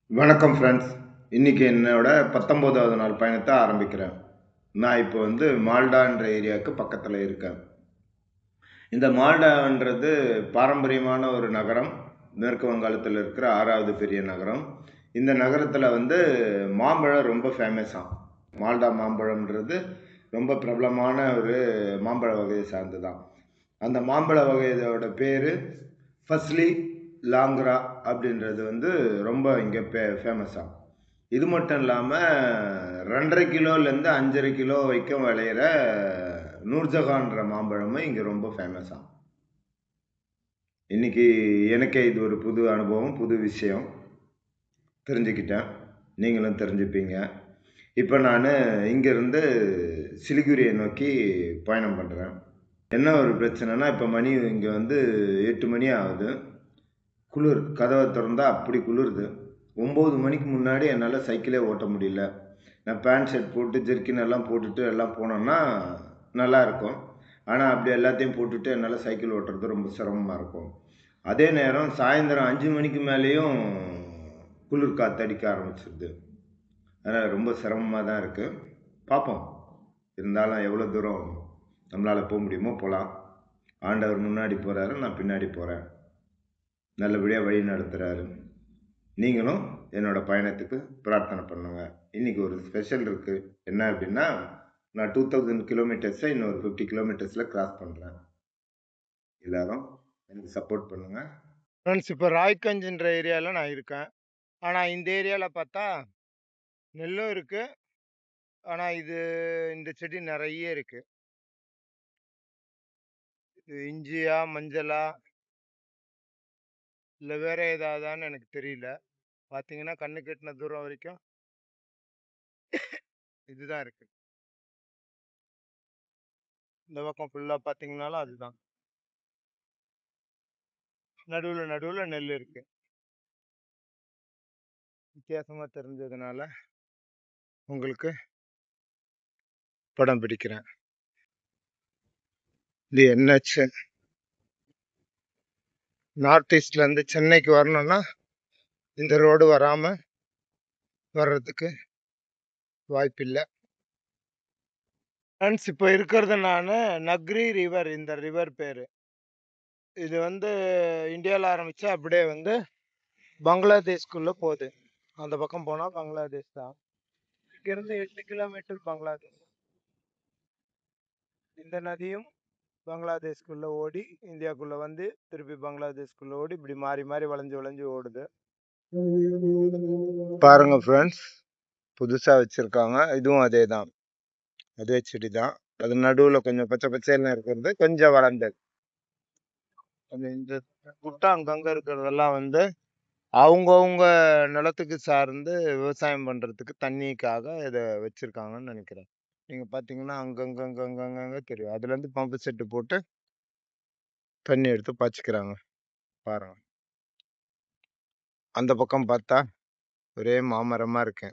வணக்கம் ஃப்ரெண்ட்ஸ். இன்னைக்கு என்னோட 19வது நாள் பயணத்தை ஆரம்பிக்கிறேன். நான் இப்போ மால்டான்ற ஏரியாவுக்கு பக்கத்தில் இருக்கேன். இந்த மால்டான்றது பாரம்பரியமான ஒரு நகரம். மேற்கு வங்காளத்தில் இருக்கிற 6வது பெரிய நகரம். இந்த நகரத்தில் மாம்பழம் ரொம்ப ஃபேமஸாம். மால்டா மாம்பழம்ன்றது ரொம்ப பிரபலமான ஒரு மாம்பழ வகையை சார்ந்து தான். அந்த மாம்பழ வகையோட பேர் ஃபஸ்லி லாங்ரா அப்படின்றது ரொம்ப இங்கே ஃபேமஸாக. இது மட்டும் இல்லாமல் 2.5 கிலோலேருந்து 5.5 கிலோ வரைக்கும் விளையிற நூர்ஜஹான்ற மாம்பழமும் இங்கே ரொம்ப ஃபேமஸாக. இன்னைக்கு எனக்கே இது ஒரு புது அனுபவம், புது விஷயம் தெரிஞ்சுக்கிட்டேன். நீங்களும் தெரிஞ்சுப்பீங்க. இப்போ நான் இங்கேருந்து சிலிகுரியை நோக்கி பயணம் பண்ணுறேன். என்ன ஒரு பிரச்சனைனா, இப்போ மணி இங்கே 8 மணி ஆகுது. குளிர், கதவை திறந்தா அப்படி குளிருது. 9 மணிக்கு முன்னாடி என்னால் சைக்கிளே ஓட்ட முடியல. நான் பேண்ட் ஷர்ட் போட்டு ஜெர்க்கின் எல்லாம் போட்டுட்டு எல்லாம் போனோம்னா நல்லா இருக்கும். ஆனால் அப்படி எல்லாத்தையும் போட்டுட்டு என்னால் சைக்கிள் ஓட்டுறது ரொம்ப சிரமமாக இருக்கும். அதே நேரம் சாயந்தரம் 5 மணிக்கு மேலேயும் குளிர் காற்றடிக்க ஆரம்பிச்சிருது. அதனால் ரொம்ப சிரமமாக தான் இருக்குது. பார்ப்போம். இருந்தாலும் எவ்வளோ தூரம் நம்மளால் போக முடியுமோ போகலாம். ஆண்டவர் முன்னாடி போகிறாரு, நான் பின்னாடி போகிறேன். நல்லபடியாக வழி நடத்துகிறாரு. நீங்களும் என்னோட பயணத்துக்கு பிரார்த்தனை பண்ணுங்க. இன்னைக்கு ஒரு ஸ்பெஷல் இருக்குது. என்ன அப்படின்னா, நான் 2000 கிலோமீட்டர்ஸை இன்னொரு 50 கிலோமீட்டர்ஸில் கிராஸ் பண்ணுறேன். எல்லாரும் எனக்கு சப்போர்ட் பண்ணுங்க ஃப்ரெண்ட்ஸ். இப்போ ராய்கஞ்சுன்ற ஏரியாவில் நான் இருக்கேன். ஆனால் இந்த ஏரியாவில் பார்த்தா நெல்லும் இருக்கு. ஆனால் இந்த செடி நிறைய இருக்கு. இது இஞ்சியா, மஞ்சளா, இல்லை வேற ஏதாவதான்னு எனக்கு தெரியல. பார்த்தீங்கன்னா கண்ணு கெட்டின தூரம் வரைக்கும் இதுதான் இருக்கு. இந்த பக்கம் ஃபுல்லாக பார்த்தீங்கன்னாலும் அதுதான். நடுவில் நடுவில் நெல் இருக்கு. வித்தியாசமாக தெரிஞ்சதுனால உங்களுக்கு படம் பிடிக்கிறேன். இது NH நார்த் ஈஸ்ட்லேருந்து சென்னைக்கு வரணும்னா இந்த ரோடு வராமல் வர்றதுக்கு வாய்ப்பில்லை. ஃப்ரெண்ட்ஸ், இப்போ இருக்கிறது நான் நக்ரி ரிவர். இந்த ரிவர் பேர் இது இந்தியாவில் ஆரம்பிச்சு அப்படியே பங்களாதேஷ்குள்ளே போகுது. அந்த பக்கம் போனால் பங்களாதேஷ் தான். இங்கிருந்து 8 கிலோமீட்டர் பங்களாதேஷ். இந்த நதியும் பங்களாதேஷ்குள்ள ஓடி இந்தியாக்குள்ள திருப்பி பங்களாதேஷ்குள்ள ஓடி இப்படி மாறி மாறி வளைஞ்சு வளைஞ்சு ஓடுது. பாருங்க ஃப்ரெண்ட்ஸ், புதுசா வச்சிருக்காங்க. இதுவும் அதே தான், அதே செடி தான். அது நடுவில் கொஞ்சம் பச்சை பச்சைன்னு இருக்கிறது கொஞ்சம் வளர்ந்தது. இந்த குட்டை அங்கங்க இருக்கிறதெல்லாம் அவங்கவுங்க நிலத்துக்கு சார்ந்து விவசாயம் பண்றதுக்கு தண்ணிக்காக இதை வச்சிருக்காங்கன்னு நினைக்கிறேன். நீங்க பாத்தீங்கன்னா அங்கங்க தெரியும். அதுல இருந்து பம்பு செட்டு போட்டு தண்ணி எடுத்து பாய்ச்சிக்கிறாங்க. பாருங்க, அந்த பக்கம் பார்த்தா ஒரே மாமரமா இருக்கு.